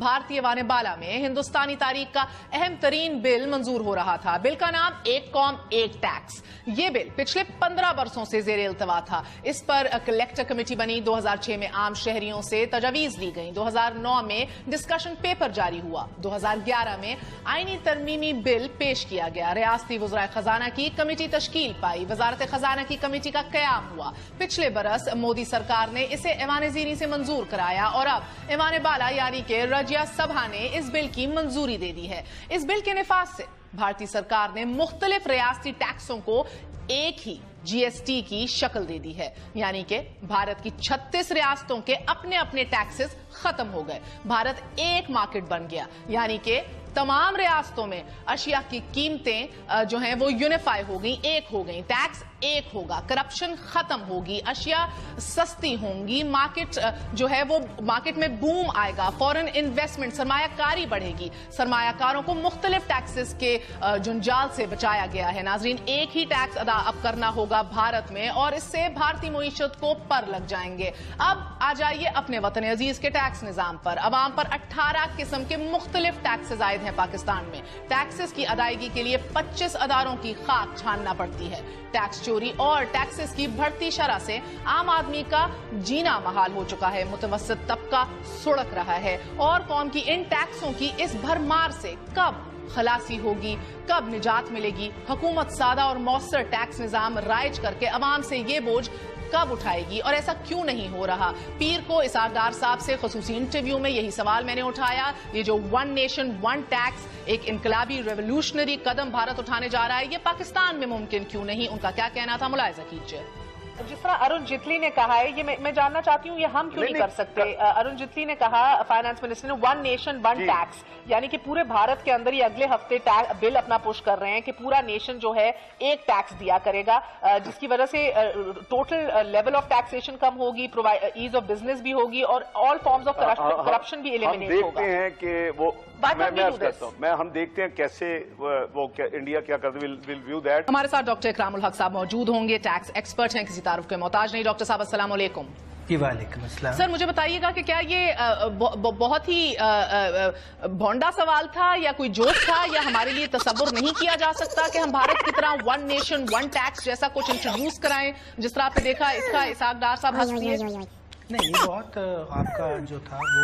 भारतीय वानेबाला में हिंदुस्तानी तारीख का अहम तरीन बिल मंजूर हो रहा था। बिल का नाम एक कौम एक टैक्स। ये बिल पिछले 15 वर्षों से ज़ेरे इल्तवा था। इस पर कलेक्टर कमेटी बनी। 2006 में आम शहरियों से तजवीज ली गई। 2009 में डिस्कशन पेपर जारी हुआ। 2011 में आईनी तरमीमी बिल पेश किया गया। रियासती वज़राए खजाना की कमेटी तश्कील पाई। वजारत खजाना की कमेटी का क़याम हुआ। पिछले बरस मोदी सरकार ने इसे ऐवान-ए-ज़ीनी से मंजूर कराया और अब ऐवान बाला यानी कि रजिया सभा ने इस बिल की मंजूरी दे दी है। इस बिल के निफाज से भारतीय सरकार ने मुख्तलिफ रियासती टैक्सों को एक ही जीएसटी की शक्ल दे दी है, यानी कि भारत की 36 रियासतों के अपने अपने टैक्सेस खत्म हो गए। भारत एक मार्केट बन गया, यानी कि तमाम रियासतों में अशिया की कीमतें जो हैं वो यूनिफाई हो गई, एक हो गई। टैक्स एक होगा, करप्शन खत्म होगी, अशिया सस्ती होंगी, मार्केट जो है वो मार्केट में बूम आएगा, फॉरेन इन्वेस्टमेंट, सरमायाकारी बढ़ेगी। सरमायाकारों को मुख्तलिफ टैक्सेस के जंजाल से बचाया गया है। नाजरीन, एक ही टैक्स अदा अब करना होगा भारत में और इससे भारतीय मईशत को पर लग जाएंगे। अब आ जाइए अपने वतन अजीज के टैक्स निजाम पर। अवाम पर 18 किस्म के मुख्तलिफ टैक्सेस आयद हैं पाकिस्तान में। टैक्सेस की अदायगी के लिए 25 अदारों की खाक छानना पड़ती है। टैक्स चोरी और टैक्सेस की बढ़ती शरह से आम आदमी का जीना महाल हो चुका है। मुतवस्सित तबका सुड़क रहा है और कौम की इन टैक्सों की इस भरमार से कब खलासी होगी, कब निजात मिलेगी? हुकूमत सादा और मौसर टैक्स निजाम राइज करके अवाम से ये बोझ कब उठाएगी और ऐसा क्यों नहीं हो रहा? पीर को इसाक डार साहब से खुसूसी इंटरव्यू में यही सवाल मैंने उठाया। ये जो वन नेशन वन टैक्स एक इनकलाबी रेवोल्यूशनरी कदम भारत उठाने जा रहा है, ये पाकिस्तान में मुमकिन क्यों नहीं? उनका क्या कहना था, मुलाहिजा कीजिए। जिस तरह अरुण जेटली ने कहा है, ये मैं जानना चाहती हूँ, ये हम क्यों नहीं कर सकते? अरुण जेटली ने कहा, फाइनेंस मिनिस्टर ने, वन नेशन वन टैक्स, यानी कि पूरे भारत के अंदर ये अगले हफ्ते बिल अपना पुश कर रहे हैं कि पूरा नेशन जो है एक टैक्स दिया करेगा, जिसकी वजह से टोटल लेवल ऑफ टैक्सेशन कम होगी, ईज ऑफ बिजनेस भी होगी और ऑल फॉर्म्स ऑफ करप्शन भी एलिमिनेट होगा। हम देखते हैं कि वो हम देखते हैं कैसे वो इंडिया क्या करते, विल व्यू दैट। हमारे साथ डॉक्टर इकरामुल हक साहब मौजूद होंगे, टैक्स एक्सपर्ट हैं, किसी तारुफ के मोहताज नहीं। डॉक्टर साहब अस्सलाम वालेकुम। वालेकुम अस्सलाम। सर, मुझे बताइएगा कि क्या ये बहुत ही भोंडा सवाल था या कोई जोक था, या हमारे लिए तसव्वुर नहीं किया जा सकता कि हम भारत की तरह वन नेशन वन टैक्स जैसा कुछ इंट्रोड्यूस कराएं, जिस तरह आपने देखा इसका इसाक डार साहब हंस दिए? नहीं, बहुत आपका जो था वो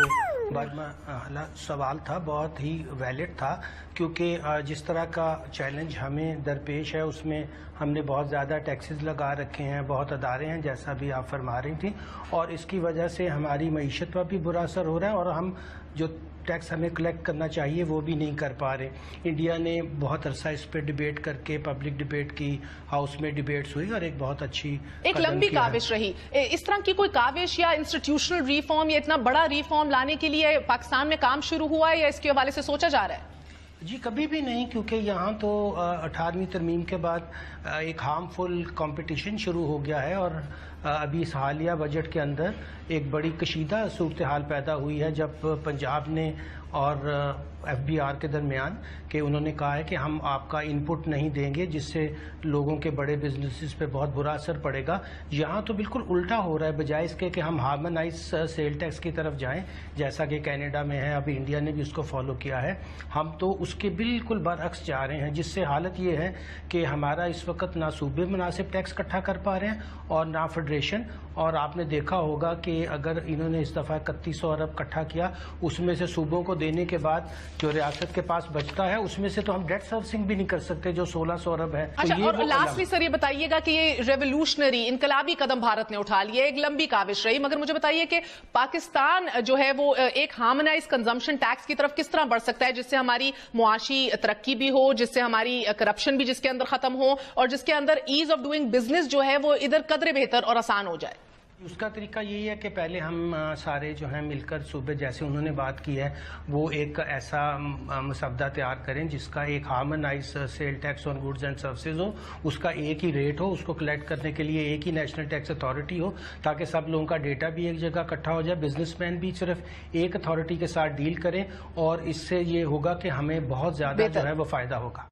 सवाल था, बहुत ही वैलिड था, क्योंकि जिस तरह का चैलेंज हमें दरपेश है उसमें हमने बहुत ज़्यादा टैक्सेस लगा रखे हैं, बहुत अदारे हैं जैसा भी आप फरमा रही थी, और इसकी वजह से हमारी मईशत पर भी बुरा असर हो रहा है और हम जो टैक्स हमें कलेक्ट करना चाहिए वो भी नहीं कर पा रहे। इंडिया ने बहुत अरसा इस पर डिबेट करके, पब्लिक डिबेट की, हाउस में डिबेट्स हुई और एक बहुत अच्छी एक लंबी काविश रही। इस तरह की कोई काविश या इंस्टीट्यूशनल रिफॉर्म या इतना बड़ा रिफॉर्म लाने के लिए पाकिस्तान में काम शुरू हुआ है या इसके हवाले से सोचा जा रहा है? जी कभी भी नहीं, क्योंकि यहाँ तो 18वीं तरमीम के बाद एक हार्मफुल कंपटीशन शुरू हो गया है और अभी इस हालिया बजट के अंदर एक बड़ी कशीदा सूरत हाल पैदा हुई है, जब पंजाब ने और एफबीआर के दरमियान कि उन्होंने कहा है कि हम आपका इनपुट नहीं देंगे, जिससे लोगों के बड़े बिजनेसेस पे बहुत बुरा असर पड़ेगा। यहाँ तो बिल्कुल उल्टा हो रहा है, बजाय इसके कि हम हार्मोनाइज सेल टैक्स की तरफ जाएं जैसा कि कनाडा में है, अभी इंडिया ने भी उसको फॉलो किया है, हम तो उसके बिल्कुल बरअक्स जा रहे हैं, जिससे हालत ये है कि हमारा इस वक्त ना सूबे मुनासिब टैक्स इकट्ठा कर पा रहे हैं और ना फेडरेशन। और आपने देखा होगा कि अगर इन्होंने इस दफ़ा 3100 अरब इकट्ठा किया, उसमें से सूबों को देने के बाद जो रियासत के पास बचता है उसमें से तो हम डेट सर्विसिंग भी नहीं कर सकते, जो 1600 अरब है। अच्छा, तो और लास्टली सर ये बताइएगा कि ये रेवोल्यूशनरी इनकलाबी कदम भारत ने उठा लिया, एक लंबी काविश रही, मगर मुझे बताइए कि पाकिस्तान जो है वो एक हार्मोनाइज कंजम्पशन टैक्स की तरफ किस तरह बढ़ सकता है, जिससे हमारी मुआशी तरक्की भी हो, जिससे हमारी करप्शन भी जिसके अंदर खत्म हो और जिसके अंदर ईज ऑफ डूइंग बिजनेस जो है वो इधर कदरे बेहतर और आसान हो जाए? उसका तरीका यही है कि पहले हम सारे जो हैं मिलकर सूबे, जैसे उन्होंने बात की है, वो एक ऐसा मसवदा तैयार करें जिसका एक harmonise sale tax on goods and services हो, उसका एक ही रेट हो, उसको कलेक्ट करने के लिए एक ही नेशनल टैक्स अथॉरिटी हो, ताकि सब लोगों का डेटा भी एक जगह इकट्ठा हो जाए, बिजनेसमैन भी सिर्फ एक अथॉरिटी के साथ डील करें और इससे ये होगा कि हमें बहुत ज़्यादा जो है वो फ़ायदा होगा।